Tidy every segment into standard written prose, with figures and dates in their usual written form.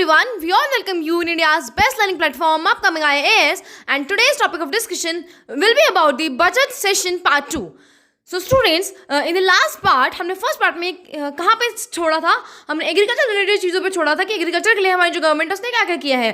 everyone, we all welcome you in India's best learning platform, Upcoming IAS, and today's topic of discussion will be about the budget session part 2. So students in the last part हमने first part में कहाँ पे छोड़ा था, हमने agriculture related चीज़ों पे छोड़ा था कि एग्रीकल्चर के लिए हमारी जो गवर्नमेंट है उसने क्या क्या किया है।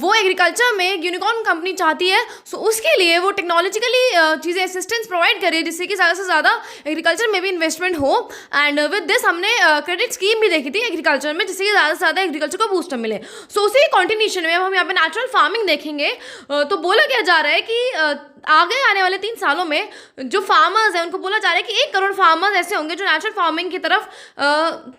वो एग्रीकल्चर में एक यूनिकॉर्न कंपनी चाहती है, सो उसके लिए वो टेक्नोलॉजिकली चीज़ें असिस्टेंस प्रोवाइड करे जिससे कि ज़्यादा से ज़्यादा एग्रीकल्चर में भी इन्वेस्टमेंट हो। एंड विद दिस हमने क्रेडिट स्कीम भी देखी थी एग्रीकल्चर में जिससे कि ज़्यादा से ज़्यादा एग्रीकल्चर को बूस्टर मिले। सो उसी कॉन्टिन्यूशन में अब हम यहाँ पे नेचुरल फार्मिंग देखेंगे। तो बोला क्या जा रहा है कि आगे आने वाले 3 सालों में जो फार्मर्स हैं उनको बोला जा रहा है कि 1 करोड़ फार्मर्स ऐसे होंगे जो नेचुरल फार्मिंग की तरफ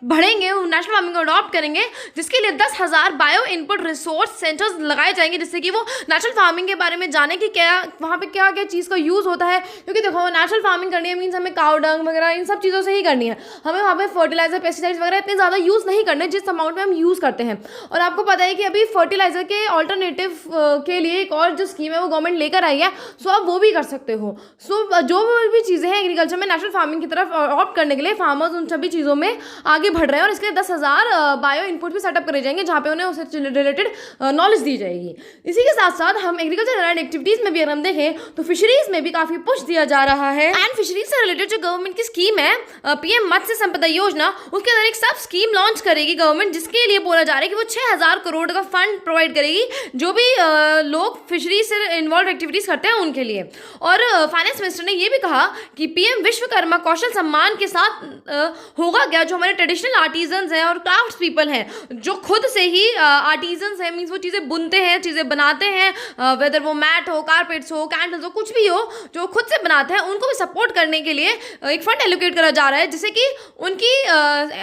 बढ़ेंगे, नेचुरल फार्मिंग को अडॉप्ट करेंगे, जिसके लिए 10,000 बायो इनपुट रिसोर्स सेंटर्स लगाए जाएंगे जिससे कि वो नेचुरल फार्मिंग के बारे में जाने कि क्या वहाँ पे क्या क्या चीज़ का यूज़ होता है। क्योंकि देखो नेचुरल फार्मिंग करनी है मीन्स हमें काउ डंग वगैरह इन सब चीज़ों से ही करनी है, हमें वहाँ पे फर्टिलाइजर पेस्टिसाइड्स वगैरह इतने ज़्यादा यूज़ नहीं करने जिस अमाउंट में हम यूज़ करते हैं। और आपको पता है कि अभी फर्टिलाइजर के ऑल्टरनेटिव के लिए एक और जो स्कीम है वो गवर्नमेंट लेकर आई है, सो आप वो भी कर सकते हो। सो जो भी चीज़ें हैं एग्रीकल्चर में नेचुरल फार्मिंग की तरफ ऑप्ट करने के लिए फार्मर्स उन सभी चीज़ों में आगे बढ़ रहे हैं और इसके लिए 10,000 बायो इनपुट भी सेटअप करे जाएंगे जहाँ पे उन्हें उससे रिलेटेड नॉलेज दी जाएगी। इसी के साथ साथ हम एग्रीकल्चर रिलेटेड एक्टिविटीज़ में भी अगर हम देखें तो फिशरीज में भी काफ़ी पुश दिया जा रहा है। एंड फिशरीज से रिलेटेड जो गवर्नमेंट की स्कीम है पीएम मत्स्य संपदा योजना, उसके अंदर एक सब स्कीम लॉन्च करेगी गवर्नमेंट जिसके लिए बोला जा रहा है कि वो 6,000 करोड़ का फंड प्रोवाइड करेगी जो भी लोग फिशरीज से इन्वॉल्व एक्टिविटीज़ करते हैं उनके लिए। और फाइनेंस मिनिस्टर ने यह भी कहा कि पीएम विश्वकर्मा कौशल सम्मान के साथ होगा क्या जो हमारे ट्रेडिशनल आर्टिजन्स हैं और क्राफ्ट्स पीपल हैं जो खुद से ही आर्टिजन्स हैं, मीन्स वो चीज़ें बुनते हैं, चीज़ें बनाते हैं, वेदर वो मैट हो, कारपेट्स हो, कैंडल्स हो, कुछ भी हो, जो खुद से बनाते हैं उनको भी सपोर्ट करने के लिए एक फंड एलोकेट करा जा रहा है जिससे कि उनकी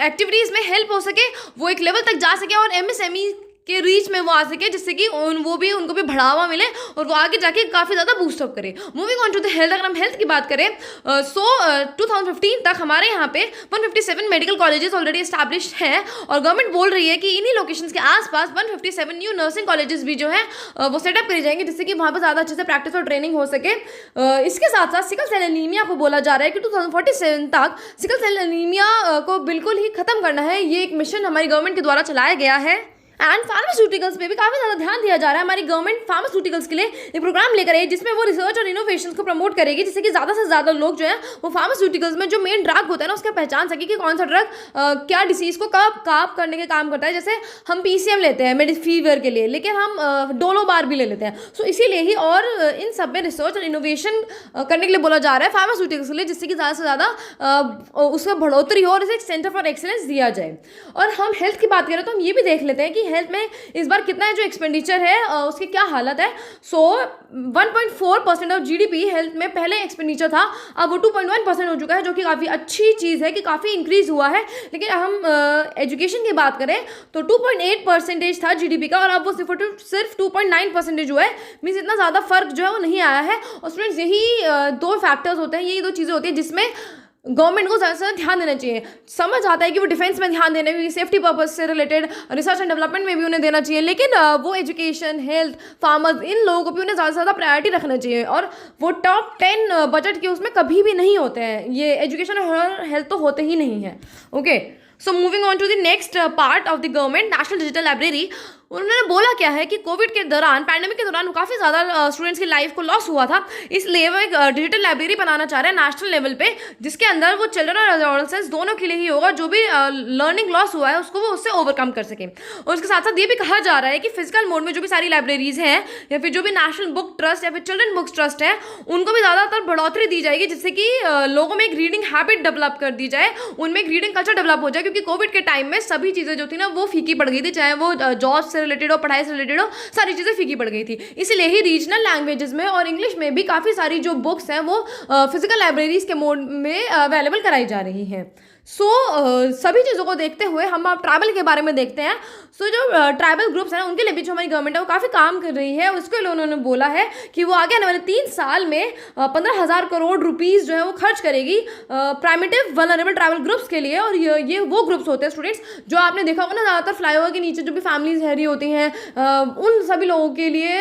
एक्टिविटीज़ में हेल्प हो सके, वो एक लेवल तक जा सके और एमएसएमई के रीच में वो आ सके जिससे कि उनको भी बढ़ावा मिले और वो आगे जाके काफ़ी ज़्यादा बूस्टअप करे। Moving on to the health, अगर हम हेल्थ की बात करें 2015 तक हमारे यहाँ पे 157 मेडिकल कॉलेजेस ऑलरेडी एस्टैब्लिश्ड हैं और गवर्नमेंट बोल रही है कि इन्हीं लोकेशंस के आसपास 157 न्यू नर्सिंग कॉलेजेस भी जो हैं वो सेटअप करे जाएंगे जिससे कि वहाँ पर ज़्यादा अच्छे से प्रैक्टिस और ट्रेनिंग हो सके। इसके साथ साथ सिकल सेल एनीमिया को बोला जा रहा है कि 2047 तक सिकल सेल एनीमिया को बिल्कुल ही खत्म करना है। ये एक मिशन हमारी गवर्नमेंट के द्वारा चलाया गया है। एंड फार्मास्यूटिकल्स पे भी काफ़ी ज़्यादा ध्यान दिया जा रहा है। हमारी गवर्नमेंट फार्मास्यूटिकल्स के लिए एक प्रोग्राम लेकर आई जिसमें वो रिसर्च और इनोवेशन को प्रमोट करेगी जिससे कि ज़्यादा से ज़्यादा लोग जो है वो फार्मास्यूटिकल्स में जो मेन ड्रग होता है ना उसका पहचान सके कि कौन सा ड्रग क्या डिसीज़ को कब करने के काम करता है। जैसे हम PCM लेते हैं फीवर के लिए, लेकिन हम डोलो बार भी ले लेते हैं। सो इसीलिए ही और इन सब में रिसर्च और इनोवेशन करने के लिए बोला जा रहा है फार्मास्यूटिकल्स के लिए जिससे कि ज़्यादा से ज़्यादा उसका बढ़ोतरी हो और इसे एक सेंटर फॉर एक्सीलेंस दिया जाए। और हम हेल्थ की बात करें तो हम ये भी देख लेते हैं कि हेल्थ में इस बार कितना है जो एक्सपेंडिचर है उसकी क्या हालत है। सो 1.4% ऑफ GDP हेल्थ में पहले एक्सपेंडिचर था, अब वो 2.1% हो चुका है जो कि काफ़ी अच्छी चीज़ है कि काफ़ी इंक्रीज हुआ है। लेकिन हम एजुकेशन की बात करें तो 2.8% था GDP का और अब वो सिर्फ 2.9% हुआ है। मीन्स इतना ज़्यादा फर्क जो है वो नहीं आया है। और स्टूडेंट्स यही 2 फैक्टर्स होते हैं, यही 2 चीज़ें होती हैं जिसमें गवर्नमेंट को ज़्यादा से ज़्यादा ध्यान देना चाहिए। समझ आता है कि वो डिफेंस में ध्यान देने भी, सेफ्टी पर्पज से रिलेटेड रिसर्च एंड डेवलपमेंट में भी उन्हें देना चाहिए, लेकिन वो एजुकेशन, हेल्थ, फार्मर्स इन लोगों को भी उन्हें ज़्यादा से ज़्यादा प्रायोरिटी रखना चाहिए और वो टॉप 10 बजट के उसमें कभी भी नहीं होते हैं। ये एजुकेशन और हेल्थ तो होते ही नहीं है। Okay, so moving on to the next part of the government, national digital library. उन्होंने बोला क्या है कि कोविड के दौरान, पैंडेमिक के दौरान काफ़ी ज़्यादा स्टूडेंट्स की लाइफ को लॉस हुआ था, इसलिए वो एक डिजिटल लाइब्रेरी बनाना चाह रहे हैं नेशनल लेवल पे जिसके अंदर वो चिल्ड्रन और एडोलसेंट्स दोनों के लिए ही होगा। जो भी लर्निंग लॉस हुआ है उसको वो उससे ओवरकम कर सकें। और उसके साथ साथ ये भी कहा जा रहा है कि फिजिकल मोड में जो भी सारी लाइब्रेरीज हैं या फिर जो भी नेशनल बुक ट्रस्ट या फिर चिल्ड्रन बुक्स ट्रस्ट है उनको भी ज़्यादातर बढ़ोतरी दी जाएगी जिससे कि लोगों में एक रीडिंग हैबिट डेवलप कर दी जाए, उनमें एक रीडिंग कल्चर डेवलप हो जाए। क्योंकि कोविड के टाइम में सभी चीज़ें जो थी ना वो फीकी पड़ गई थी, चाहे वो जॉब से रिलेटेड हो, पढ़ाई से रिलेटेड हो, सारी चीज़ें फीकी पड़ गई थी। इसीलिए ही रीजनल लैंग्वेजेस में और इंग्लिश में भी काफ़ी सारी जो बुक्स हैं वो फिजिकल लाइब्रेरीज के मोड में अवेलेबल कराई जा रही हैं। सभी चीज़ों को देखते हुए हम अब ट्राइबल के बारे में देखते हैं। जो ट्राइबल ग्रुप्स हैं उनके लिए भी जो हमारी गवर्नमेंट है वो काफ़ी काम कर रही है। उसके लिए उन्होंने बोला है कि वो आगे आने वाले 3 साल में 15,000 करोड़ रुपीज़ जो है वो खर्च करेगी प्राइमेटिव वल्नरेबल ट्राइबल ग्रुप्स के लिए। और ये वो ग्रुप्स होते हैं स्टूडेंट्स जो आपने देखा होगा ना ज़्यादातर फ्लाईओवर के नीचे जो भी फैमिलीज रह रही होती हैं, उन सभी लोगों के लिए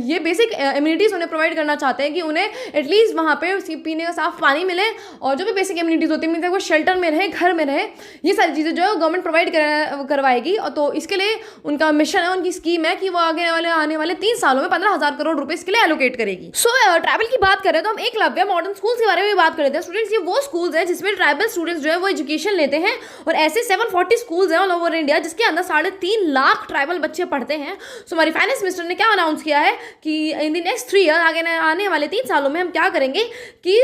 ये बेसिक इम्यूनिटीज़ उन्हें प्रोवाइड करना चाहते हैं कि उन्हें एटलीस्ट वहाँ पे पीने का साफ पानी मिले और जो भी बेसिक इम्यूनिटीज़ होती है मीन्स वो शेल्टर में रहे, घर में रहे, ये सारी चीज़ें जो है गवर्नमेंट प्रोवाइड करवाएगी। और तो इसके लिए उनका मिशन है, उनकी स्कीम है कि वो आने वाले 3 सालों में 15,000 करोड़ रुपए इसके लिए एलोकेट करेगी। सो ट्राइबल की बात करें तो हम एकलव्य मॉडर्न स्कूल्स के बारे में बात कर लेते हैं। स्टूडेंट्स, ये वो स्कूल्स हैं जिसमें ट्राइबल स्टूडेंट्स जो है वो एजुकेशन लेते हैं, और ऐसे 740 स्कूल्स हैं ऑल ओवर इंडिया जिसके अंदर 3.5 लाख ट्राइबल बच्चे पढ़ते हैं। सो हमारी फाइनेंस मिनिस्टर ने क्या अनाउंस किया है कि इन द नेक्स्ट 3 ईयर, आने वाले 3 सालों में हम क्या करेंगे कि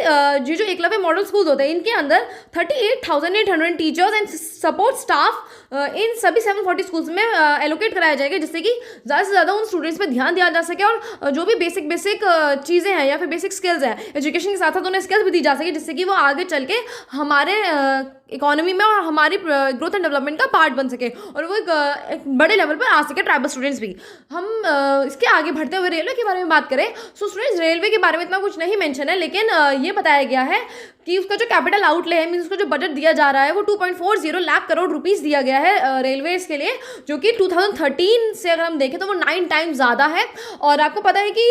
जो एकलव्य मॉडल स्कूल होते हैं इनके अंदर 38,800 टीचर्स एंड सपोर्ट स्टाफ इन सभी 740 स्कूल्स में एलोकेट कराया जाएगा, जिससे कि ज़्यादा से ज़्यादा उन स्टूडेंट्स पे ध्यान दिया जा सके, और जो भी बेसिक चीज़ें हैं या फिर बेसिक स्किल्स हैं एजुकेशन के साथ साथ उन्हें स्किल्स भी दी जा सके, जिससे कि वो आगे चल के हमारे इकोनॉमी में और हमारी ग्रोथ एंड डेवलपमेंट का पार्ट बन सके, और वो एक बड़े लेवल पर आ सके ट्राइबल स्टूडेंट्स भी। हम इसके आगे बढ़ते हुए रेलवे के बारे में बात करें। सो स्टूडेंट्स, रेलवे के बारे में इतना कुछ नहीं मेंशन है, लेकिन ये बताया गया है कि उसका जो कैपिटल आउटले है, मीन्स उसका जो बजट दिया जा रहा है वो 2.40 लाख करोड़ रुपीस दिया गया है रेलवेज के लिए, जो कि 2013 से अगर हम देखें तो वो 9 टाइम्स ज़्यादा है। और आपको पता है कि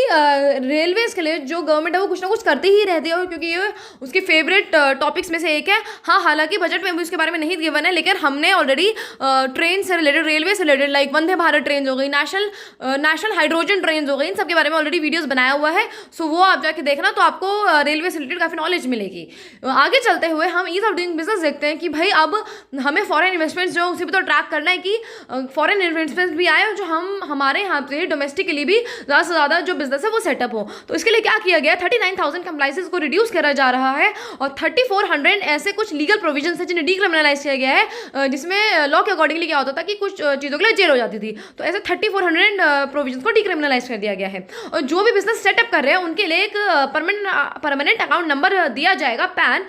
रेलवेज के लिए जो गवर्नमेंट है वो कुछ ना कुछ करती ही रहती है, क्योंकि ये उसके फेवरेट टॉपिक्स में से एक है। हाँ, हालांकि बजट में भी उसके बारे में नहीं गिवन है, लेकिन हमने ऑलरेडी ट्रेन से रिलेटेड, रेलवे से related, like Vande Bharat train हो गई, नेशनल हाइड्रोजन ट्रेन हो गई, इन सब के बारे में ऑलरेडी वीडियोस बनाया हुआ है। सो वो आप जाके देखना, तो आपको रेलवे से रिलेटेड काफ़ी नॉलेज मिलेगी। आगे चलते हुए हम ईज ऑफ डूइंग बिजनेस देखते हैं कि भाई अब हमें फॉरेन इन्वेस्टमेंट्स जो उसी पर तो ट्रैक करना है कि फॉरेन इन्वेस्टमेंट्स भी आए, और जो हमारे यहाँ पे डोमेस्टिकली भी ज़्यादा से ज़्यादा जो बिजनेस है वो सेटअप हो। तो इसके लिए क्या किया गया, 39,000 कंप्लाइंसेस को रिड्यूस करा जा रहा है, और 3400 ऐसे कुछ लीगल प्रोविजन है जिन्हें डीक्रिमिनलाइज किया गया है, जिसमें लॉ के अकॉर्डिंगली क्या होता था कि कुछ चीज़ों के लिए जेल हो जाती थी। तो ऐसे 3400 प्रोविजन को डीक्रिमिनलाइज कर दिया गया है। और जो भी बिजनेस सेटअप कर रहे हैं उनके लिए एक परमानेंट अकाउंट नंबर दिया जाएगा, पैन,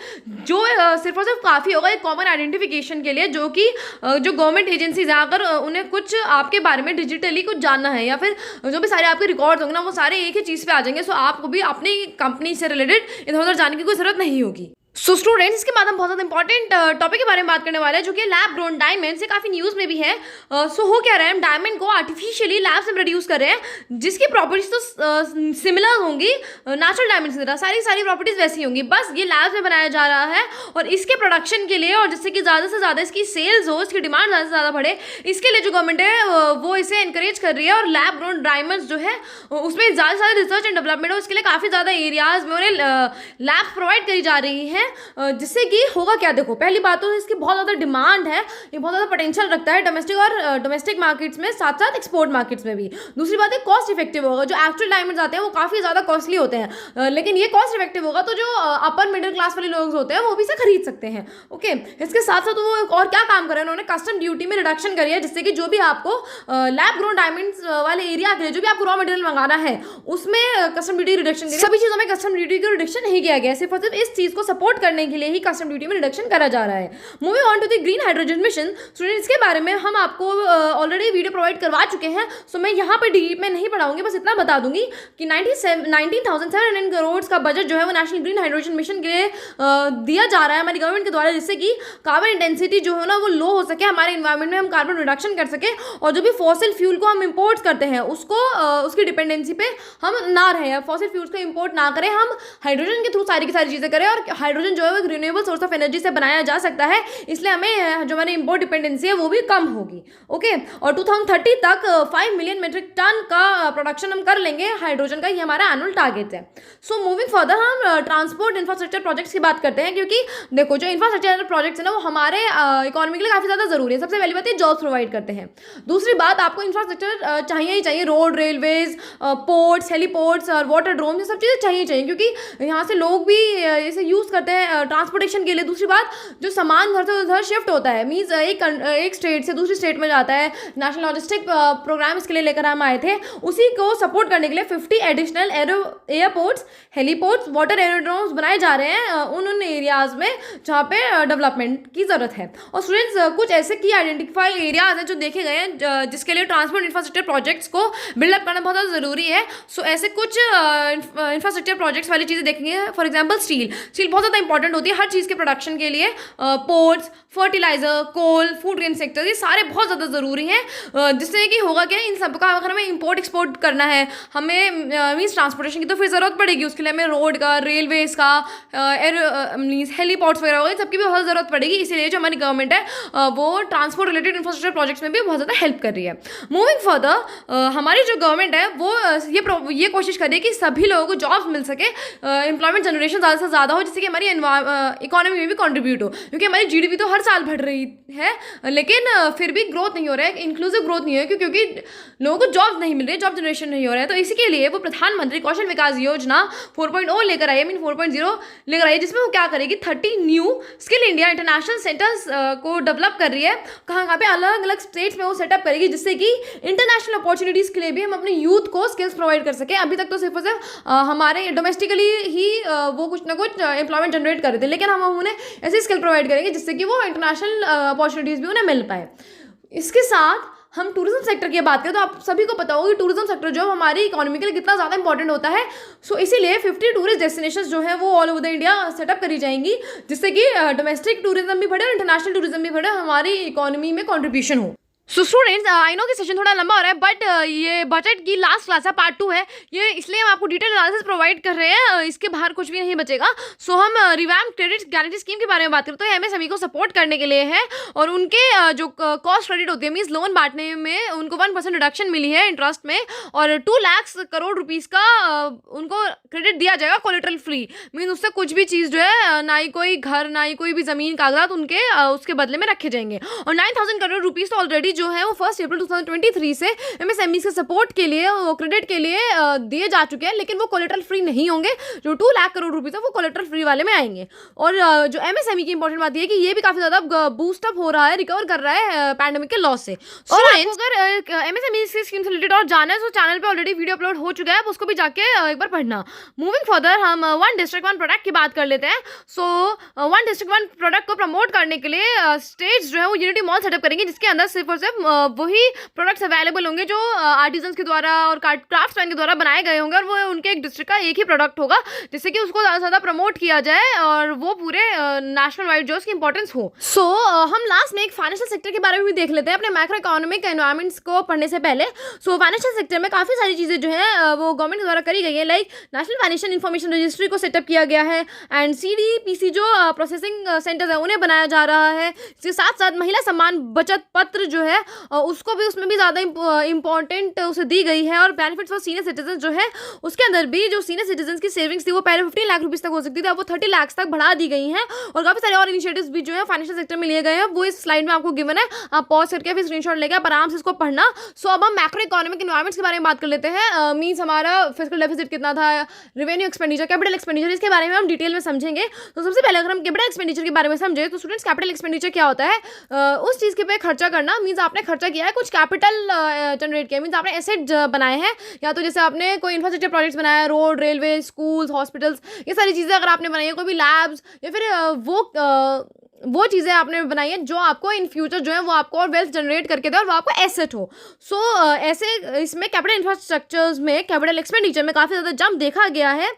जो सिर्फ और सिर्फ काफ़ी होगा एक कॉमन आइडेंटिफिकेशन के लिए, जो कि जो गवर्नमेंट एजेंसीज हैं अगर उन्हें कुछ आपके बारे में डिजिटली कुछ जानना है, या फिर जो भी सारे आपके रिकॉर्ड्स होंगे ना वो सारे एक ही चीज़ पे आ जाएंगे। सो आपको भी अपनी कंपनी से रिलेटेड इधर उधर जाने की कोई जरूरत नहीं होगी। सो स्टूडेंट्स, इसके बाद हम बहुत ज़्यादा इंपॉर्टेंट टॉपिक के बारे में बात करने वाले हैं, जो कि लैब ग्रोन डायमंड से काफ़ी न्यूज़ में भी है। सो हो क्या रहा है, हम डायमंड को आर्टिफिशियली लैब से प्रोड्यूस कर रहे हैं, जिसकी प्रॉपर्टीज तो सिमिलर होंगी नेचुरल डायमंड की तरह, सारी प्रॉपर्टीज वैसी होंगी, बस ये लैब में बनाया जा रहा है। और इसके प्रोडक्शन के लिए, और जिससे कि ज़्यादा से ज़्यादा इसकी सेल्स हो, इसकी डिमांड ज़्यादा से ज़्यादा बढ़े, इसके लिए जो गवर्नमेंट है वो इसे इंकरेज कर रही है। और लैब ग्रोन डायमंड्स जो है उसमें ज़्यादा से ज़्यादा रिसर्च एंड डेवलपमेंट हो, उसके लिए काफ़ी ज़्यादा एरियाज़ में उन्हें लैब प्रोवाइड करी जा रही है, जिससे कि होगा क्या, देखो पहली बात तो इसकी बहुत ज़्यादा डिमांड है, ये बहुत ज़्यादा पोटेंशियल रखता है डोमेस्टिक मार्केट्स में, साथ साथ एक्सपोर्ट मार्केट्स में भी। दूसरी बात है कॉस्ट इफेक्टिव होगा, जो एक्चुअल डायमंड्स आते हैं वो काफ़ी ज़्यादा कॉस्टली होते हैं, लेकिन ये कॉस्ट इफेक्टिव होगा, तो जो अपर मिडिल क्लास वाले लोग होते हैं वो भी इसे खरीद सकते हैं। ओके, इसके साथ साथ वो और क्या काम कर रहे हैं, उन्होंने कस्टम ड्यूटी में रिडक्शन करी है, जिससे कि जो भी आपको लैब ग्रोन डायमंड्स वाले एरिया के लिए जो भी आपको रॉ मटेरियल मंगाना है उसमें कस्टम ड्यूटी रिडक्शन, सभी चीज़ों में कस्टम ड्यूटी को रिडक्शन नहीं किया गया, सिर्फ और सिर्फ इस चीज़ को सपोर्ट करने के लिए ही कस्टम ड्यूटी में रिडक्शन करा जा रहा है। Moving on to the green hydrogen mission, student इसके बारे में हम आपको ऑलरेडी वीडियो प्रोवाइड करवा चुके हैं, सो मैं यहाँ पर डीप में नहीं पढ़ाऊंगी, बस इतना बता दूंगी कि 19,700 करोड़ का बजट जो है वो नेशनल ग्रीन हाइड्रोजन मिशन के लिए दिया जा रहा है हमारी गवर्नमेंट के द्वारा, जिससे कि कार्बन इंटेंसिटी जो है ना वो लो हो सके, हमारे इन्वायरमेंट में हम कार्बन रिडक्शन कर सके, और जो भी फॉसिल फ्यूल को हम इंपोर्ट करते हैं उसको उसकी डिपेंडेंसी पे हम ना रहे, फॉसिल फ्यूल्स को इंपोर्ट ना करें, हम हाइड्रोजन के थ्रू सारी की सारी चीज़ें करें। और हाइड्रोजन जो है वो एक रिन्यूएबल सोर्स ऑफ एनर्जी से बनाया जा सकता है, इसलिए हमें जो हमारी इंपोर्ट डिपेंडेंसी है वो भी कम होगी। ओके, और 2030 तक 5 मिलियन मेट्रिक टन का प्रोडक्शन हम कर लेंगे हाइड्रोजन का, ये हमारा एनुअल टारगेट है। सो मूविंग फर्दर हम ट्रांसपोर्ट इंफ्रास्ट्रक्चर प्रोजेक्ट्स की बात करते हैं, क्योंकि देखो जो इंफ्रास्ट्रक्चर प्रोजेक्ट्स है ना वो हमारे इकोनॉमी के लिए काफ़ी ज़्यादा जरूरी है। सबसे पहली बात है जॉब्स प्रोवाइड करते हैं, दूसरी बात आपको इंफ्रास्ट्रक्चर चाहिए ही चाहिए, रोड, रेलवेज, पोर्ट्स, हेलीपोर्ट्स और वाटर ड्रोन, ये सब चीज़ें चाहिए, क्योंकि यहाँ से लोग भी इसे यूज़ करते हैं ट्रांसपोर्टेशन के लिए। दूसरी बात, जो सामान घर से उधर शिफ्ट होता है, मीन्स एक स्टेट से दूसरी स्टेट में जाता है, नेशनल लॉजिस्टिक प्रोग्राम इसके लिए लेकर हम आए थे, उसी को सपोर्ट करने के लिए 50 additional airports, heliports, water aerodromes बनाए जा रहे हैं उन एरियाज में जहाँ पे डेवलपमेंट की ज़रूरत है। और स्टूडेंट्स, कुछ ऐसे की आइडेंटिफाइड एरियाज हैं जो देखे गए हैं जिसके लिए ट्रांसपोर्ट इंफ्रास्ट्रक्चर प्रोजेक्ट्स को बिल्डअप करना बहुत ज़्यादा ज़रूरी है। सो ऐसे कुछ इंफ्रास्ट्रक्चर प्रोजेक्ट्स वाली चीज़ें देखेंगे, फॉर एग्जाम्पल स्टील बहुत ज़्यादा ज़्यादा इंपॉर्टेंट होती है हर चीज़ के प्रोडक्शन के लिए। पोर्ट्स, फर्टिलाइजर, कोल, फूड ग्रेन सेक्टर, ये सारे बहुत ज़्यादा ज़रूरी हैं। जिससे कि होगा क्या, इन सब का अगर हमें इंपोर्ट एक्सपोर्ट करना है, हमें मीन्स ट्रांसपोर्टेशन की तो फिर ज़रूरत पड़ेगी। उसके लिए हमें रोड का, रेलवेज़ का, एयर मीन्स हेलीपोर्ट्स वगैरह होगा, इन सबकी भी बहुत ज़रूरत पड़ेगी। इसीलिए जो हमारी गवर्नमेंट है वो ट्रांसपोर्ट रिलेटेड इंफ्रास्ट्रक्चर प्रोजेक्ट्स में भी बहुत ज़्यादा हेल्प कर रही है। मूविंग फर्दर, हमारी जो गवर्नमेंट है वो ये कोशिश कर रही है कि सभी लोगों को जॉब्स मिल सके, एम्प्लॉयमेंट जनरेशन ज़्यादा से ज़्यादा हो, जिससे कि हमारी इकोनॉमी में भी कंट्रीब्यूट हो। क्योंकि हमारी जीडीपी तो हर साल बढ़ रही है, लेकिन फिर भी ग्रोथ नहीं हो रहा है, इंक्लूसिव ग्रोथ नहीं है, क्योंकि लोगों को जॉब नहीं मिल रही, जॉब जनरेशन नहीं हो रहा है। तो इसी के लिए वो प्रधानमंत्री कौशल विकास योजना 4.0 लेकर आई है, मीन 4.0 लेकर आई है, जिसमें वो क्या करेगी, 30 new skill India international centres को डेवलप कर रही है। कहाँ पे अलग अलग स्टेट्स में वो सेटअप करेगी, जिससे कि इंटरनेशनल अपॉर्चुनिटीज़ के लिए भी हम अपने यूथ को स्किल्स प्रोवाइड कर सकें। अभी तक तो सिर्फ और सिर्फ हमारे डोमेस्टिकली ही वो कुछ ना कुछ एम्प्लॉयमेंट जनरेट कर रहे थे, लेकिन हम उन्हें ऐसी स्किल प्रोवाइड करेंगे जिससे कि वो इंटरनेशनल अपॉर्चुनिटीज़ भी उन्हें मिल पाए। इसके साथ हम टूरिज्म सेक्टर की बात करें तो आप सभी को पता होगा कि टूरिज्म सेक्टर जो हमारी इकोनॉमी के लिए कितना ज़्यादा इंपॉर्टेंट होता है। सो इसीलिए 50 टूरिस्ट डेस्टिनेशंस जो है वो all over the India setup करी जाएंगी, जिससे कि डोमेस्टिक टूरिज्म भी बढ़े और इंटरनेशनल टूरिज्म भी बढ़े, हमारी इकोनॉमी में कॉन्ट्रीब्यूशन हो। सो स्टूडेंट्स, आई नो कि सेशन थोड़ा लंबा हो रहा है, बट ये बजट की लास्ट क्लास है, पार्ट 2 है ये, इसलिए हम आपको डिटेल एनालिसिस प्रोवाइड कर रहे हैं। इसके बाहर कुछ भी नहीं बचेगा। सो हम रिवैम्प क्रेडिट गारंटी स्कीम के बारे में बात करते हैं। एमएसएमई को सपोर्ट करने के लिए है, और उनके जो कॉस्ट क्रेडिट होती है, मीन्स लोन बांटने में उनको 1% रिडक्शन मिली है इंटरेस्ट में, और 2 लाख करोड़ रुपीज़ का उनको क्रेडिट दिया जाएगा कोलेटरल फ्री। मीन उससे कुछ भी चीज़ जो है, ना ही कोई घर, ना ही कोई भी ज़मीन कागजात उनके उसके बदले में रखे जाएंगे। और 9,000 करोड़ रुपीज़ तो ऑलरेडी जो है वो 1 अप्रैल 2023 से एमएसएमई के सपोर्ट के लिए, क्रेडिट के लिए दिए जा चुके हैं, लेकिन वो कोलेटरल फ्री नहीं होंगे। जो 2 लाख करोड़ रुपीज़ है वो कोलेटरल फ्री वाले में आएंगे। और जो एमएसएमई की इंपॉर्टेंट बात यह है कि ये भी काफ़ी ज़्यादा बूस्टअप हो रहा है, रिकवर कर रहा है पैंडेमिक के लॉस से। और अगर एमएसएमई स्कीम से रिलेटेड और जाना है तो चैनल पे ऑलरेडी वीडियो अपलोड हो चुका है, आप उसको भी जाके एक बार पढ़ना। मूविंग फर्दर, हम वन डिस्ट्रिक्ट वन प्रोडक्ट की बात कर लेते हैं। So one district one product को प्रमोट करने के लिए स्टेट्स जो है वो यूनिटी मॉल सेटअप करेंगे, जिसके अंदर सिर्फ और सिर्फ वही प्रोडक्ट्स अवेलेबल होंगे जो आर्टिजन्स के द्वारा और क्राफ्ट्समैन के द्वारा बनाए गए होंगे, और वो उनके एक डिस्ट्रिक्ट का एक ही प्रोडक्ट होगा, जिससे कि उसको ज़्यादा से ज़्यादा प्रमोट किया जाए और वो पूरे नेशनल वाइड जो उसकी इंपॉर्टेंस हो। सो हम लास्ट में एक फाइनेंशियल सेक्टर के बारे में भी देख लेते हैं अपने मैक्रो इकोनॉमिक एनवायरमेंट्स को पढ़ने से पहले। सो फाइनेंशियल सेक्टर में काफ़ी सारी चीज़ें जो है वो गवर्नमेंट के द्वारा करी गई है, like national financial information registry को सेटअप किया गया है, एंड CDPC जो प्रोसेसिंग सेंटर्स है उन्हें बनाया जा रहा है। इसके साथ साथ महिला सम्मान बचत पत्र जो है उसको भी, उसमें भी ज़्यादा इंपॉर्टेंट उसे दी गई है। और बेनिफिट्स फॉर सीनियर सिटीजन जो है उसके अंदर भी जो सीनियर सिटीजन की सेविंग्स थी वो पहले 15 लाख रुपीज़ तक हो सकती थी, अब वो 30 लाख तक बढ़ा दी गई हैं। और काफ़ी सारे और इनिशिएटिव्स भी जो है फाइनेंशियल सेक्टर में लिए गए हैं, वो इस स्लाइड में आपको गिवन है, आप पॉज करके फिर स्क्रीनशॉट लेके आप आराम से इसको पढ़ना। सो अब हम मैक्रो इकोनॉमिक एनवायरमेंट्स के बारे में बात कर लेते हैं। मीन्स हमारा फिस्कल डेफिसिट कितना था, रेवेन्यू एक्सपेंडिचर, कैपिटल एक्सपेंडिचर, इसके बारे में हम डिटेल में समझेंगे। तो सबसे पहले अगर हम कैपिटल एक्सपेंडिचर के बारे में समझे तो स्टूडेंट्स, कैपिटल एक्सपेंडिचर क्या होता है? उस चीज़ के पे खर्चा करना, मीन्स आपने खर्चा किया है, कुछ कैपिटल जनरेट किया, मीन्स आपने एसेट बनाए हैं, या तो जैसे आपने कोई इंफ्रास्ट्रक्चर प्रोजेक्ट्स बनाया, रोड, रेलवे, स्कूल्स, हॉस्पिटल्स, ये सारी चीज़ें अगर आपने बनाई है, कोई भी लैब्स, या फिर वो चीज़ें आपने बनाई है जो आपको इन फ्यूचर जो है वो आपको और वेल्थ जनरेट करके दे और वो आपको एसेट हो। सो ऐसे इसमें कैपिटल इंफ्रास्ट्रक्चर्स में कैपिटल एक्सपेंडिचर में काफ़ी ज़्यादा जंप देखा गया है।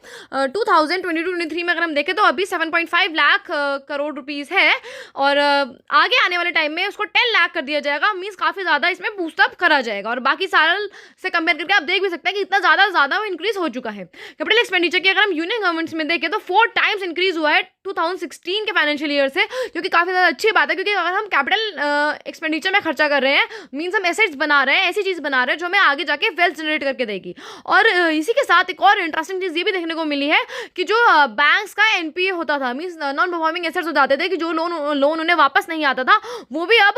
2022-23 में अगर हम देखें तो अभी 7.5 लाख करोड़ रुपीज़ है, और आगे आने वाले टाइम में उसको 10 लाख कर दिया जाएगा। मीन्स काफ़ी ज़्यादा इसमें बूस्टअप करा जाएगा, और बाकी साल से कंपेयर करके आप देख भी सकते हैं कि इतना ज़्यादा वो इंक्रीज़ हो चुका है। कैपिटल एक्सपेंडिचर की अगर हम यूनियन गवर्नमेंट्स में देखें तो 4 टाइम्स इंक्रीज़ हुआ है 2016 के फाइनेंशियल ईयर से, जो कि काफ़ी ज़्यादा अच्छी बात है। क्योंकि अगर हम कैपिटल एक्सपेंडिचर में खर्चा कर रहे हैं, मीन्स हम एसेट्स बना रहे हैं, ऐसी चीज़ बना रहे हैं जो हमें आगे जाके वेल्थ जनरेट करके देगी। और इसी के साथ एक और इंटरेस्टिंग चीज़ ये भी देखने को मिली है कि जो बैंक्स का NPA होता था, मीन्स नॉन परफॉर्मिंग एसेट्स हो जाते थे, कि जो लोन उन्हें वापस नहीं आता था, वो भी अब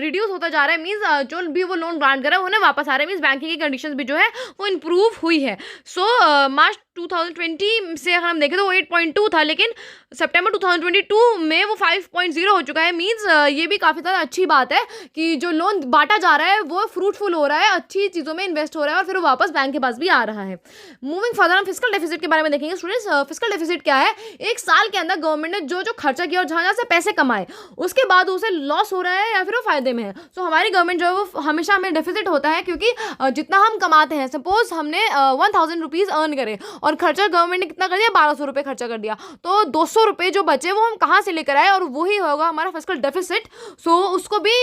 रिड्यूस होता जा रहा है। मीन्स जो भी वो लोन ग्रांट कर रहे हैं उन्हें वापस आ रहे हैं, मीन्स बैंकिंग की कंडीशन भी जो है वो इम्प्रूव हुई है। सो मार्च 2020 से अगर हम देखें तो वो 8.2 था, लेकिन सितंबर 2022 में वो 5.0 हो चुका है। मीन्स ये भी काफ़ी ज़्यादा अच्छी बात है कि जो लोन बांटा जा रहा है वो फ्रूटफुल हो रहा है, अच्छी चीज़ों में इन्वेस्ट हो रहा है, और फिर वो वापस बैंक के पास भी आ रहा है। मूविंग फर्दर, हम फिस्कल डेफिसिट के बारे में देखेंगे। स्टूडेंट्स, फिस्कल डेफिसिट क्या है? एक साल के अंदर गवर्नमेंट ने जो खर्चा किया और जहाँ से पैसे कमाए, उसके बाद उसे लॉस हो रहा है या फिर वो फायदे में है। सो हमारी गवर्नमेंट जो है वो हमेशा हमें डेफिसिट होता है, क्योंकि जितना हम कमाते हैं, सपोज हमने 1000 रुपीज़ अर्न करे और खर्चा गवर्नमेंट ने कितना कर दिया, 1200 रुपये खर्चा कर दिया। तो 200 रुपये जो बचे वो हम कहाँ से लेकर आए, और वही होगा हमारा फिस्कल डेफिसिट। सो उसको भी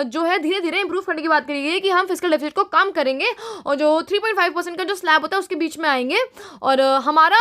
जो है धीरे धीरे इंप्रूव करने की बात करी गई है कि हम फिस्कल डेफिसिट को कम करेंगे और जो 3.5% का जो स्लैब होता है उसके बीच में आएंगे। और हमारा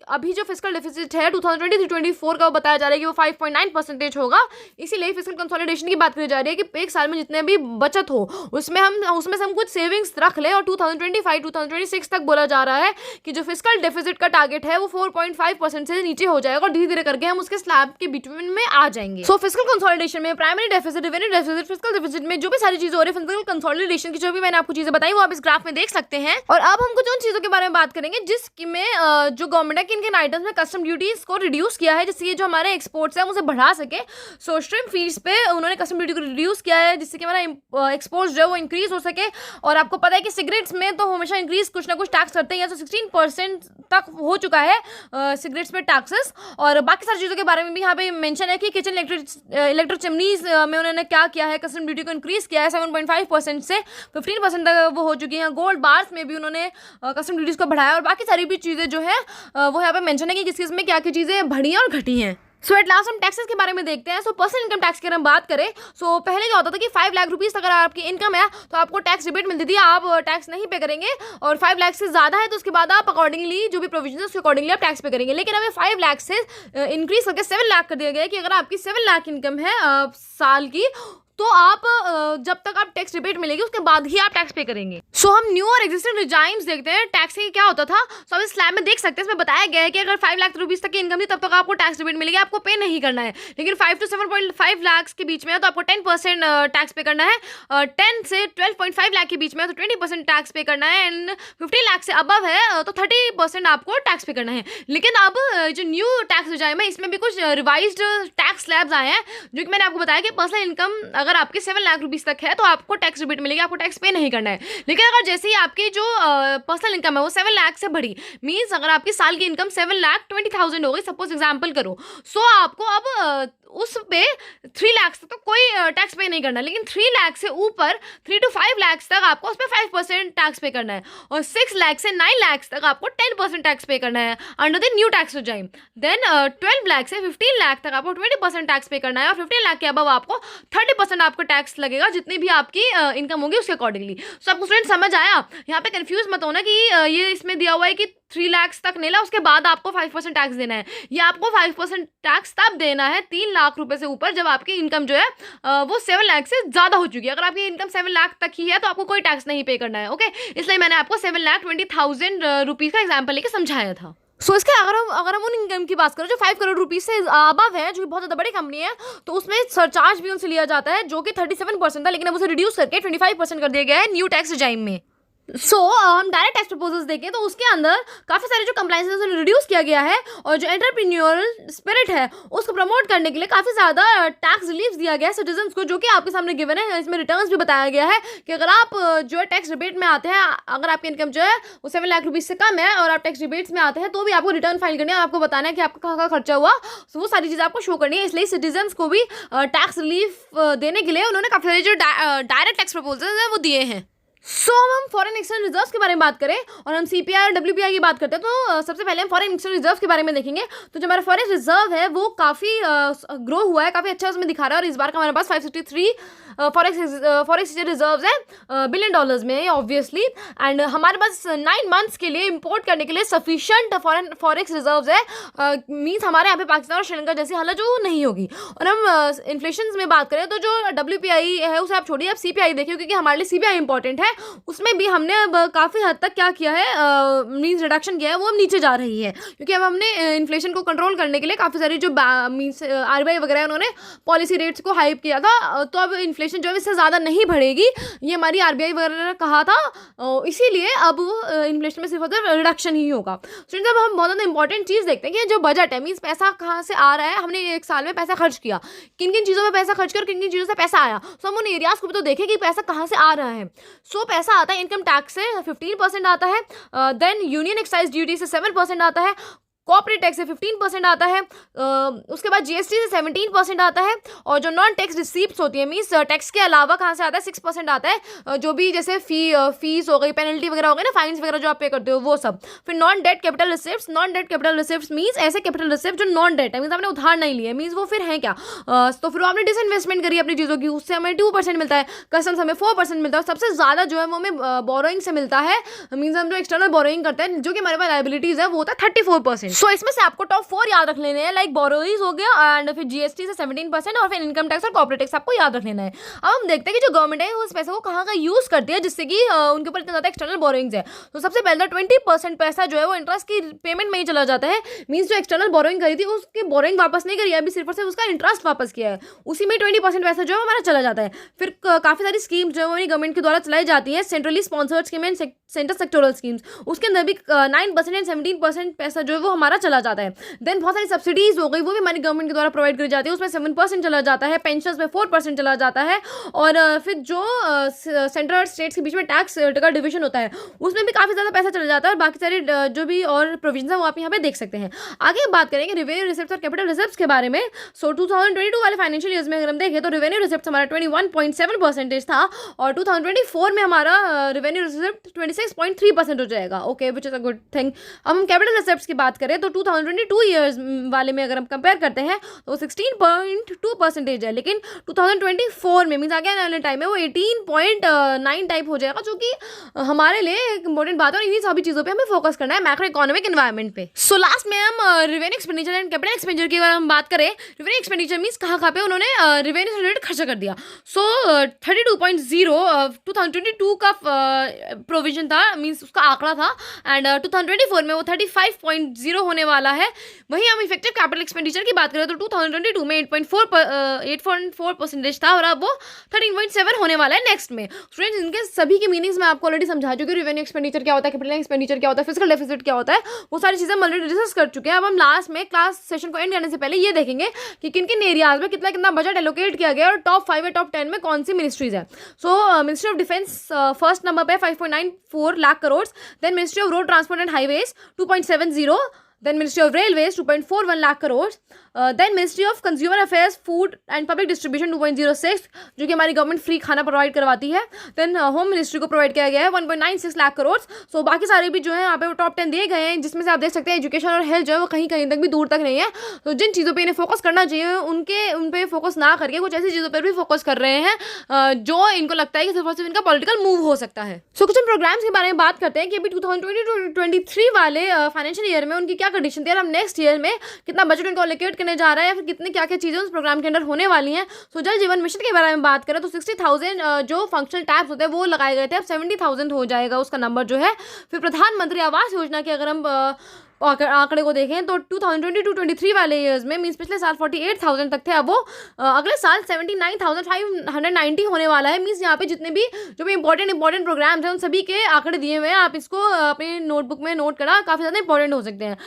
अभी जो फिस्कल डेफिसिट है 2023-24 का वो बताया जा रहा है कि वो 5.9% होगा। इसीलिए फिस्कल कंसोलिडेशन की बात करी जा रही है कि एक साल में जितने भी बचत हो उसमें से हम कुछ सेविंग्स रख लें, और 2025-2026 तक बोला जा रहा है कि जो फिस्कल डेफिसिट का टारगेट है वो 4.5% से नीचे हो जाएगा और धीरे धीरे करके हम उसके स्लैब के बीच में आ जाएंगे। सो फिस्कल कंसोलिडेशन में primary deficit, revenue deficit, fiscal deficit में जो भी सारी चीजें हो रही है, फिस्कल कंसोलिडेशन की जो भी मैंने आपको चीजें बताई वो आप इस ग्राफ में देख सकते हैं। और अब हम कुछ उन चीजों के बारे में बात करेंगे जिसमें जो गवर्नमेंट है कि इनके आइटम्स में कस्टम ड्यूटीज को रिड्यूस किया है, जिससे ये जो हमारे एक्सपोर्ट्स है उसे बढ़ा सके। सो स्ट्रीम फीड्स पे उन्होंने कस्टम ड्यूटी को रिड्यूस किया है जिससे कि हमारा एक्सपोर्ट्स जो है वो इंक्रीज हो सके। और आपको पता है कि सिगरेट्स में तो हमेशा इंक्रीज कुछ ना कुछ टैक्स करते हैं, तो 16% तक हो चुका है सिगरेट्स पे टैक्सेस। और बाकी सारी चीज़ों के बारे में भी यहाँ पे मेंशन है कि किचन इलेक्ट्रिक चिमनीज में उन्होंने क्या किया है, कस्टम ड्यूटी को इंक्रीज किया है 7.5% से 15% तक वो हो चुकी है। गोल्ड बार्स में भी उन्होंने कस्टम ड्यूटीज को बढ़ाया, और बाकी सारी भी चीज़ें जो है वो यहाँ पे मेंशन है कि किस किस में क्या क्या चीज़ें बढ़ी हैं और घटी हैं। सो एट लास्ट हम टैक्सेस के बारे में देखते हैं। सो पर्सनल इनकम टैक्स की अगर हम बात करें, सो पहले क्या होता था कि 5 लाख रुपीज़ तक अगर आपकी इनकम है तो आपको टैक्स रिबेट मिलती थी, आप टैक्स नहीं पे करेंगे। और 5 लाख से ज़्यादा है तो उसके बाद आप अकॉर्डिंगली जो भी प्रोविजन है उसके अकॉर्डिंगली आप टैक्स पे करेंगे। लेकिन हमें 5 लाख से इंक्रीज करके 7 लाख कर दिया गया है कि अगर आपकी 7 लाख इनकम है साल की, तो आप जब तक आप टैक्स रिबेट मिलेगी उसके बाद ही आप टैक्स पे करेंगे। सो हम न्यू और एग्जिस्टिंग रिजाइम्स देखते हैं टैक्स के क्या होता था। सो अब इस स्लैब में देख सकते हैं, इसमें बताया गया है कि अगर 5 लाख रुपीज़ तक की इनकम थी तब तक आपको टैक्स रिबेट मिलेगी, आपको पे नहीं करना है। लेकिन 5 to 7.5 लाख के बीच में है तो आपको 10% टैक्स पे करना है, 10 से 12.5 लाख के बीच में है तो 20% टैक्स पे करना है, एंड 15 लाख से अबव है तो 30% आपको टैक्स पे करना है। लेकिन अब जो न्यू टैक्स रिजाइम है इसमें भी कुछ रिवाइज्ड टैक्स स्लैब्स आए हैं, जो कि मैंने आपको बताया कि पर्सनल इनकम अगर आपकी 7 लाख रुपीज़ तक है तो आपको टैक्स रिबेट मिलेगी, आपको टैक्स पे नहीं करना है। लेकिन अगर जैसे ही आपकी जो पर्सनल इनकम है वो 7 लाख से बढ़ी, मीन्स अगर आपकी साल की इनकम 7,20,000 हो गई, सपोज एग्जांपल करो, सो आपको अब उस पे 3 लाख तक तो कोई टैक्स पे नहीं करना। लेकिन 3 लाख से ऊपर 3 to 5 लाख तक आपको उस पर 5% टैक्स पे करना है, और 6 लाख से 9 लाख तक आपको 10% टैक्स पे करना है under the new tax regime. Then 12 lakh से 15 लाख तक आपको 20% टैक्स पे करना है, और 15 लाख के अबव आपको 30% आपको टैक्स लगेगा जितनी भी आपकी इनकम होगी उसके अकॉर्डिंगली। सो आपको स्टूडेंट समझ आया? यहाँ पे कंफ्यूज मत होना कि ये इसमें दिया हुआ है कि 3 लाख तक नहीं ला उसके बाद आपको 5% टैक्स देना है। ये आपको 5% टैक्स तब देना है 3 लाख रुपए से ऊपर जब आपकी इनकम जो है वो 7 लाख से ज़्यादा हो चुकी है। अगर आपकी इनकम 7 लाख तक ही है तो आपको कोई टैक्स नहीं पे करना है। ओके, इसलिए मैंने आपको 7,20,000 रुपीज़ का एग्जाम्पल लेके समझाया था। सो इसके अगर हम उन इनकम की बात करें जो 5 करोड़ रुपीज़ से अबव है, जो कि बहुत ज़्यादा बड़ी कंपनी है, तो उसमें सरचार्ज भी उनसे लिया जाता है जो कि 37% था, लेकिन अब उसे रिड्यूस करके 25% कर दिया गया है न्यू टैक्स रिजाइम में। हम डायरेक्ट टैक्स प्रपोजल्स देखें तो उसके अंदर काफ़ी सारे जो कंप्लाइंसेस रिड्यूस किया गया है, और जो एंटरप्रेन्योरल स्पिरिट है उसको प्रमोट करने के लिए काफ़ी ज़्यादा टैक्स रिलीफ दिया गया है सिटीजन्स को, जो कि आपके सामने गिवन है। इसमें रिटर्न्स भी बताया गया है कि अगर आप जो है टैक्स रिबेट में आते हैं, अगर आपकी इनकम जो है वो 7 लाख रुपीज़ से कम है और आप टैक्स रिबेट्स में आते हैं, तो भी आपको रिटर्न फाइल करनी है और आपको बताना है कि आपका कहाँ खर्चा हुआ। सो वो सारी चीज़ें आपको शो करनी है। इसलिए सिटीजन्स को भी टैक्स रिलीफ देने के लिए उन्होंने काफ़ी सारे जो डायरेक्ट टैक्स प्रपोजल्स हैं वो दिए हैं। हम फॉरेन एक्सचेंज रिजर्व्स के बारे में बात करें और हम CPI और WPI की बात करते हैं, तो सबसे पहले हम फॉरेन एक्सचेंज रिजर्व्स के बारे में देखेंगे। तो जो हमारा फॉरेन रिजर्व है वो काफ़ी ग्रो हुआ है, काफ़ी अच्छा उसमें दिखा रहा है, और इस बार का हमारे पास 563 फॉरेक्स रिजर्व्स हैं $1 बिलियन में ऑब्वियसली। एंड हमारे पास 9 मंथ्स के लिए इंपोर्ट करने के लिए सफिशिएंट फॉरेक्स रिजर्व्स है, मीन्स हमारे यहाँ पे पाकिस्तान और श्रीलंका जैसी हालत जो नहीं होगी। और हम इन्फ्लेशन में बात करें तो जो WPI है उसे आप छोड़िए, आप CPI देखिए, क्योंकि हमारे लिए CPI इंपॉर्टेंट है। उसमें भी हमने अब काफ़ी हद तक क्या किया है, मीन्स रिडक्शन किया है, वो अब नीचे जा रही है, क्योंकि अब हमने इन्फ्लेशन को कंट्रोल करने के लिए काफ़ी सारी जो मीन्स RBI वगैरह उन्होंने पॉलिसी रेट्स को हाइप किया था, तो अब इन्फ्लेशन जो है इससे ज़्यादा नहीं बढ़ेगी, ये हमारी RBI वगैरह ने कहा था। इसीलिए अब इन्फ्लेशन में सिर्फ रिडक्शन ही होगा। स्टूडेंट्स, अब हम बहुत ज़्यादा इंपॉर्टेंट चीज़ देखते हैं कि जो बजट है, मीन्स पैसा कहाँ से आ रहा है, हमने एक साल में पैसा खर्च किया, किन किन चीज़ों में पैसा खर्च किया और किन किन चीज़ों से पैसा आया। सो हम उन एरियाज़ को भी तो देखें कि पैसा कहाँ से आ रहा है। सो पैसा आता है इनकम टैक्स से 15% आता है, देन यूनियन एक्साइज ड्यूटी से 7% आता है, कॉर्पोरेट टैक्स से 15% आता है, उसके बाद जीएसटी से 17% आता है, और जो नॉन टैक्स रिसीप्ट होती है मीन्स टैक्स के अलावा कहाँ से आता है 6% आता है, जो भी जैसे फीस हो गई, पेनल्टी वगैरह हो गई ना, फाइन्स वगैरह जो आप पे करते हो वो सब। फिर non debt capital receipts, non debt capital receipts means ऐसे कैपिटल रिसिप्ट जो नॉन डेट है, मीन्स आपने उधार नहीं लिया मीन्स वो फिर है क्या, तो फिर आपने डिसइन्वेस्टमेंट करी अपनी चीज़ों की, उससे हमें 2% मिलता है, कस्टम्स हमें 4% मिलता है, और सबसे ज़्यादा जो है वो हमें बोरोइंग से मिलता है, मीन्स हम जो एक्सटर्नल बोरोइंग करते हैं जो कि हमारे पास लाइबिलिटीज है वो होता है 34%। सो इसमें से आपको टॉप 4 याद रख लेने हैं, लाइक बोरोइंग्स हो गया, एंड फिर जीएसटी से 17%, और फिर इनकम टैक्स और कॉर्पोरेट टैक्स आपको याद रख लेना है। अब हम देखते हैं कि जो गवर्नमेंट है उस पैसे को कहाँ का यूज करती है जिससे कि उनके ऊपर इतना ज़्यादा एक्सटर्नल बोरोइंग्स है। तो सबसे पहले 20% पैसा जो है वो इंटरेस्ट की पेमेंट में ही चला जाता है, मीन्स जो एक्सटर्नल बोरोइंग करी थी उसकी बोरोइंग वापस नहीं करी है, अभी सिर्फ और सिर्फ उसका इंटरेस्ट वापस किया है, उसी में 20% पैसा जो है हमारा चला जाता है। फिर काफ़ी सारी स्कीम्स जो है वो गवर्नमेंट के द्वारा चलाई जाती है, centrally sponsored scheme and centre sectoral schemes, उसके अंदर भी 9% एंड 17% पैसा जो है वो हमारा चला जाता है। देन बहुत सारी सब्सिडीज हो गई, वो भी हमारी गवर्नमेंट के द्वारा प्रोवाइड करी जाती है, उसमें 7% चला जाता है, पेंशन में 4% चला जाता है, और फिर जो सेंट्रल और स्टेट्स के बीच में टैक्स का डिवीजन होता है उसमें भी काफ़ी ज़्यादा पैसा चला जाता है, और बाकी सारे जो भी और प्रोविजन है वो आप यहाँ पे देख सकते हैं। आगे बात करेंगे रेवेन्यू रिसिप्ट और कैपिटल रिसिप्ट के बारे में। सो 2022 वाले फाइनेंशियल ईयर्स में अगर हम देखें तो रेवेन्यू रिसिप्ट हमारा 21.7% था, और 2024 में हमारा रेवेन्यू रिसिप्ट 26.3% हो जाएगा, okay, which is a good thing. अब हम कैपिटल रिसिप्ट्स की बात करें तो 2022 ईयर्स वाले में अगर हम कंपेयर करते हैं तो 16.2% है, लेकिन 2024 में मीन्स आगे आने वाले टाइम में वो 18.9 टाइप हो जाएगा, जो कि हमारे लिए एक इंपॉर्टेंट बात है, और इन्हीं सभी चीज़ों पे हमें फोकस करना है मैक्रो इकोनॉमिक एनवायरमेंट पे। सो लास्ट में हम revenue expenditure and capital expenditure की अगर हम बात करें, रेवेन्यू एक्सपेंडिचर मीन्स कहाँ पे उन्होंने रेवेन्यू से रिलेटेड खर्चा कर दिया। सो 32.0 2022 का प्रोविजन था, मीन्स उसका आंकड़ा था, एंड 2024 में वो 35.0 होने वाला है। वहीं हम इफेक्टिव कैपिटल एक्सपेंडिचर की बात करें तो 2022 में 8.4% था, और अब वो 13.7 होने वाला है नेक्स्ट में। स्टूडेंट्स, इनके सभी की मीनिंग्स मैं आपको ऑलरेडी समझा चुकी हूँ, रेवेन्यू एक्सपेंडिचर क्या होता है, कैपिटल एक्सपेंडिचर क्या होता है, फिजिकल डेफिसिट क्या होता है, वो सारी चीज़ें हम ऑलरेडी डिस्कस कर चुके हैं। अब हम लास्ट में क्लास सेशन को एंड करने से पहले ये देखेंगे कि किन किन एरियाज में कितना कितना बजट एलोकेट किया गया, और टॉप 5 या टॉप 10 में कौन सी मिनिस्ट्रीज है। So ministry of defence first number पे 5.94 lakh crore, then ministry of road transport and highways 2.70, then Ministry of Railways 2.41 lakh crores, then Ministry of Consumer Affairs, Food and Public Distribution 2.06, जो कि हमारी government free खाना provide करवाती है। Then home ministry को provide किया गया है 1.96 लाख करोड़। सो बाकी सारे भी जो है यहाँ पे टॉप 10 दिए गए हैं, जिसमें से आप देख सकते हैं एजुकेशन और हेल्थ जो है वो कहीं कहीं तक भी दूर तक नहीं है। तो जिन चीज़ों पे इन्हें फोकस करना चाहिए उन पे फोकस ना करके कुछ ऐसी चीज़ों पर भी फोकस कर रहे हैं जो इनको लगता है कि सिर्फ और सिर्फ इनका पॉलिटिकल मूव हो सकता है। सो कुछ प्रोग्राम्स के बारे में बात करते हैं कि अभी 2022-23 वाले फाइनेंशियल ईयर में उनकी क्या कंडीशन थी, और हम नेक्स्ट ईयर में कितना बजट उनको एलोकेट करने जा रहा है, या फिर कितने क्या क्या चीज़ें उस प्रोग्राम के अंदर होने वाली हैं। सो जल जीवन मिशन के बारे में बात करें तो 60,000 जो फंक्शनल टैब्स होते हैं वो लगाए गए थे, अब 70,000 हो जाएगा उसका नंबर जो है। फिर प्रधानमंत्री आवास योजना की अगर हम आंकड़े को देखें तो 2022-23 वाले ईयर्स में मीन्स पिछले साल 48,000 तक थे, अब वो अगले साल 79,590 होने वाला है। मीन्स यहाँ पे जितने भी जो भी इंपॉर्टेंट प्रोग्राम्स हैं उन सभी के आंकड़े दिए हुए हैं, आप इसको अपनी नोटबुक में नोट करा, काफ़ी ज़्यादा इंपॉर्टेंट हो सकते हैं।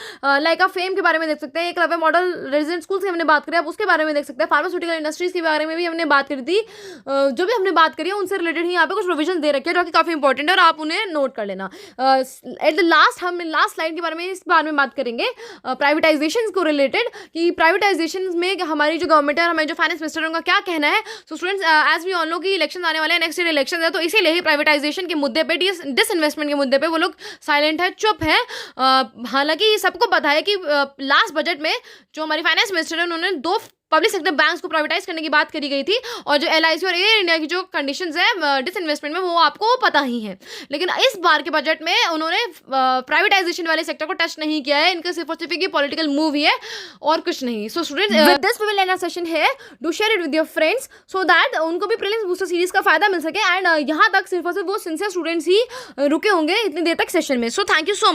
लाइक आप फेम के बारे में देख सकते हैं, एकलव्य मॉडल रेजिडेंट स्कूल्स की हमने बात करी, आप उसके बारे में देख सकते हैं। फार्मास्यूटिकल इंडस्ट्रीज़ के बारे में भी हमने बात करी थी, जो भी हमने बात करी है उनसे रिलेटेड ही यहाँ पे कुछ प्रोविजन दे रखे हैं जो कि काफ़ी इंपॉर्टेंट है, और आप उन्हें नोट कर लेना। एट द लास्ट हम लास्ट स्लाइड के बारे में इस बारे में बात करेंगे प्राइवेटाइजेशन को रिलेटेड, कि प्राइवेटाइजेशन में हमारी जो गवर्नमेंट है और हमारे जो फाइनेंस मिनिस्टर है उनका क्या कहना है। So students, as we all know कि इलेक्शन आने वाले हैं, नेक्स्ट ईयर इलेक्शन है, तो इसीलिए ही प्राइवेटाइजेशन के मुद्दे पे, डिसइन्वेस्टमेंट के मुद्दे पे वो लोग साइलेंट है, चुप है। हालांकि सबको पता है कि लास्ट बजट में जो हमारी फाइनेंस मिनिस्टर है उन्होंने 2 पब्लिक सेक्टर बैंक्स को प्राइवेटाइज करने की बात करी गई थी, और जो LIC और एयर इंडिया की जो कंडीशंस है डिसइन्वेस्टमेंट में वो आपको पता ही है। लेकिन इस बार के बजट में उन्होंने प्राइवेटाइजेशन वाले सेक्टर को टच नहीं किया है, इनका सिर्फ और सिर्फ ये पॉलिटिकल मूव ही है और कुछ नहीं। So students, with this we will end our session here, do share it with your friends so that उनको भी प्रीलिम्स बूस्टर सीरीज का फायदा मिल सके, एंड यहाँ तक सिर्फ और सिर्फ वो सिंसियर स्टूडेंट्स ही रुके होंगे इतनी देर तक सेशन में। So thank you so